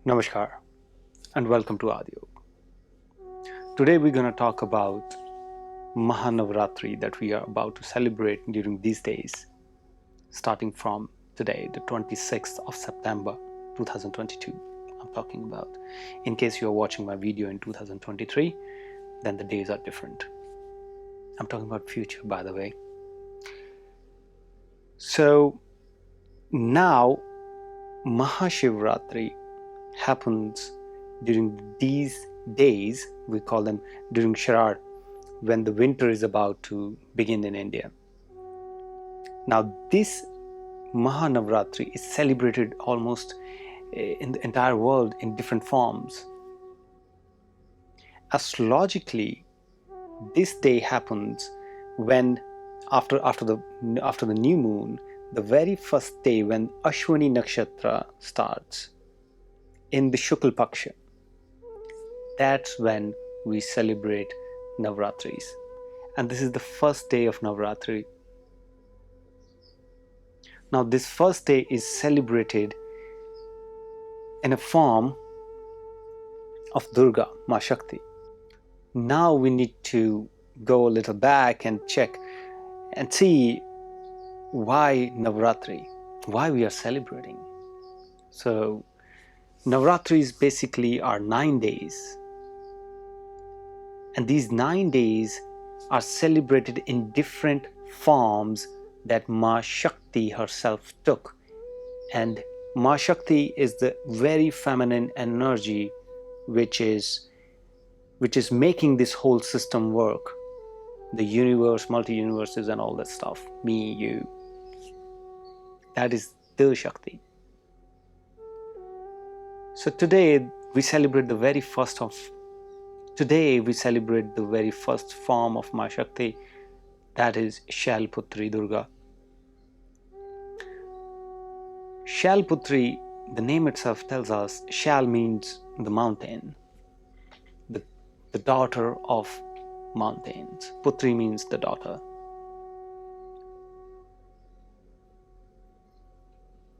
Namaskar and welcome to Aad Yog. Today we're going to talk about MAHA NAVRATRI that we are about to celebrate during these days, starting from today, the 26th of September 2022. I'm talking about. In case you're watching my video in 2023, then the days are different. I'm talking about future, by the way. So now MAHA Shivratri happens during these days. We call them during Sharad, when the winter is about to begin in India. Now this MAHA Navratri is celebrated almost in the entire world in different forms. Astrologically, this day happens when after the new moon, the very first day when Ashwini Nakshatra starts in the Shukla Paksha. That's when we celebrate Navratris, and this is the first day of Navratri. Now this first day is celebrated in a form of Durga, Maa Shakti. Now we need to go a little back and check and see why Navratri, why we are celebrating. So Navratris basically are 9 days, and these 9 days are celebrated in different forms that Maa Shakti herself took. And Maa Shakti is the very feminine energy which is making this whole system work. The universe, multi-universes and all that stuff, me, you. That is the Shakti. So today we celebrate the very first form of Maa Shakti, that is Maa Shailputri Durga. Shailputri, the name itself tells us, Shail means the mountain, the daughter of mountains. Putri means the daughter.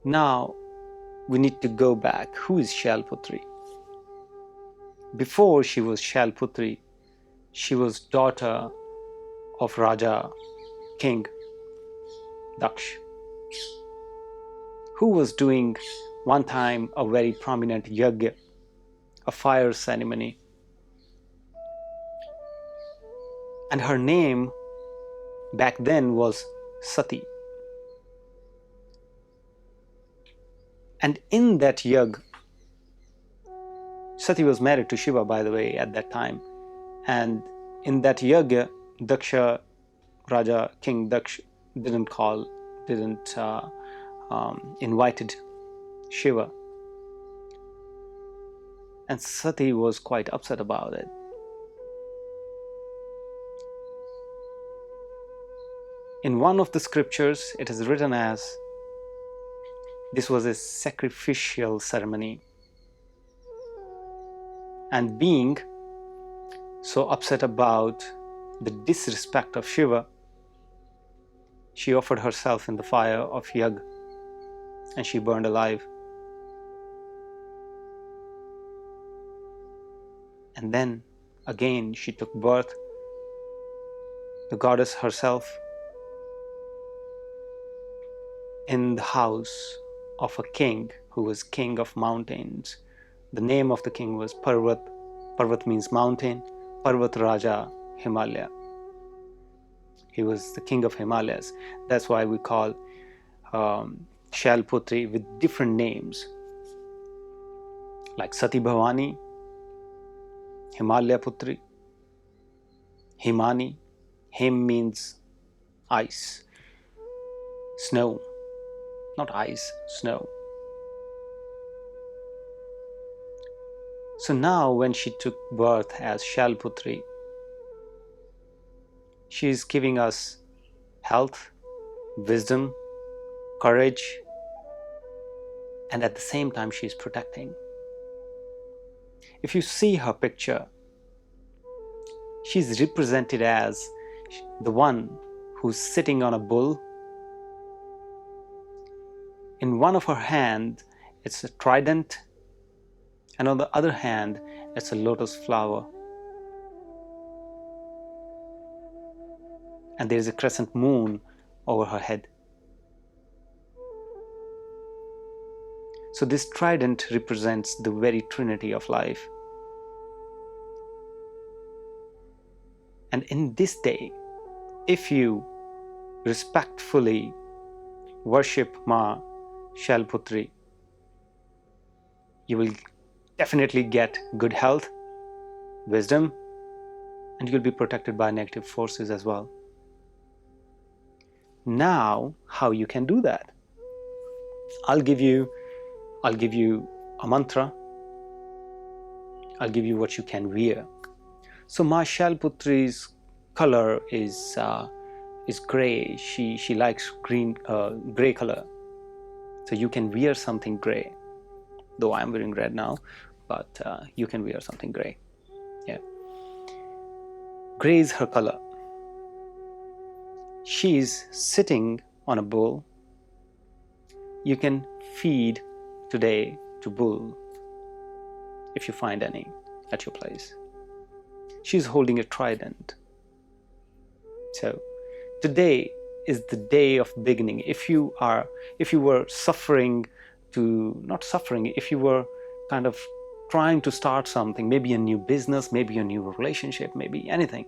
Now we need to go back. Who is Shailputri? Before she was Shailputri, she was daughter of Raja, King Daksh, who was doing one time a very prominent yajna, a fire ceremony. And her name back then was Sati. And in that yajna, Sati was married to Shiva, by the way, at that time. And in that yajna, Daksha, Raja, King Daksh invited Shiva. And Sati was quite upset about it. In one of the scriptures, it is written as this was a sacrificial ceremony. And being so upset about the disrespect of Shiva, she offered herself in the fire of yajna and she burned alive. And then again she took birth, the goddess herself, in the house of a king who was king of mountains. The name of the king was Parvat. Parvat means mountain. Parvat Raja, Himalaya. He was the king of Himalayas. That's why we call Shailputri with different names, like Sati Bhavani, Himalaya Putri, Himani. Him means ice, snow, not ice, snow. So now when she took birth as Shailputri, she is giving us health, wisdom, courage, and at the same time she is protecting. If you see her picture, she is represented as the one who's sitting on a bull. In one of her hands, it's a trident, and on the other hand, it's a lotus flower. And there is a crescent moon over her head. So this trident represents the very trinity of life. And in this day, if you respectfully worship Maa Shailputri, you will definitely get good health, wisdom, and you'll be protected by negative forces as well. Now, how you can do that? I'll give you a mantra. I'll give you what you can wear. So Maa Shailputri's color is gray. She likes gray color. So you can wear something gray. Though I'm wearing red now, but you can wear something gray. Yeah. Gray is her color. She is sitting on a bull. You can feed today to bull if you find any at your place. She's holding a trident. So today is the day of beginning. If you were suffering if you were kind of trying to start something, maybe a new business, maybe a new relationship, maybe anything,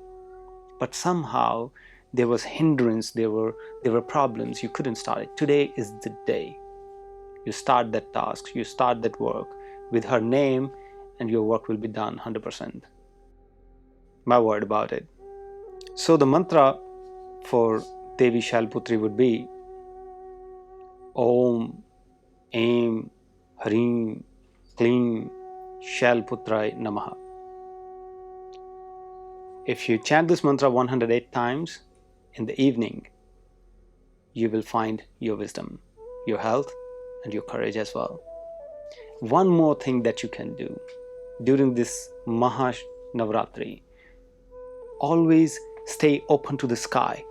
but somehow there was hindrance, there were problems, you couldn't start it. Today is the day. You start that task, you start that work with her name, and your work will be done 100%. My word about it. So the mantra for Devi Shailputri would be Om, Aim, HREEM, KLEEM, PUTRAI, NAMAH. If you chant this mantra 108 times in the evening, you will find your wisdom, your health, and your courage as well. One more thing that you can do during this MAHA NAVRATRI, always stay open to the sky.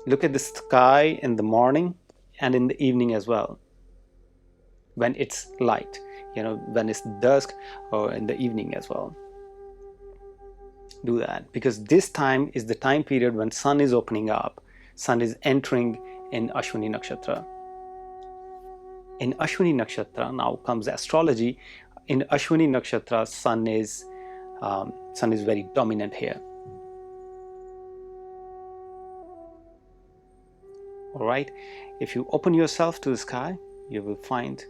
Look at the sky in the morning and in the evening as well, when it's light, when it's dusk, or in the evening as well. Do that, because this time is the time period when sun is opening up, sun is entering in Ashwini Nakshatra. In Ashwini Nakshatra, now comes astrology. In Ashwini Nakshatra, sun is very dominant here. All right, if you open yourself to the sky, you will find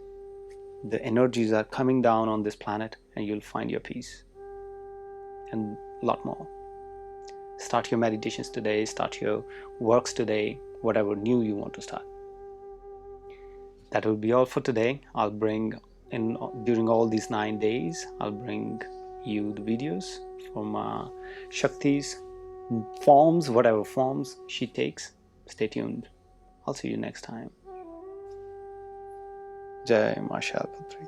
the energies are coming down on this planet, and you'll find your peace and a lot more. Start your meditations today, start your works today, whatever new you want to start. That will be all for today. I'll bring in, during all these 9 days, I'll bring you the videos from Shakti's forms, whatever forms she takes. Stay tuned. I'll see you next time. Jai Maa Shailputri.